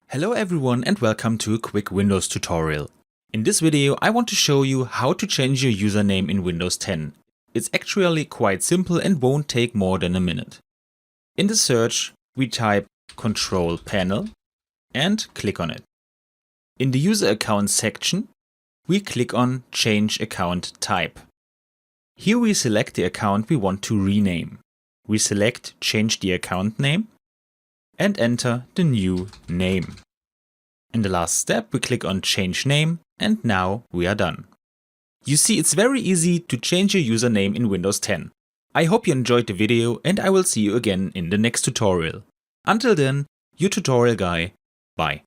Hello everyone and welcome to a quick Windows tutorial. In this video I want to show you how to change your username in Windows 10. It's actually quite simple and won't take more than a minute. In the search we type Control Panel and click on it. In the User Account section we click on Change Account Type. Here we select the account we want to rename. We select Change the Account Name and enter the new name. In the last step we click on Change Name and now we are done. You see, it's very easy to change your username in Windows 10. I hope you enjoyed the video and I will see you again in the next tutorial. Until then, your tutorial guy. Bye.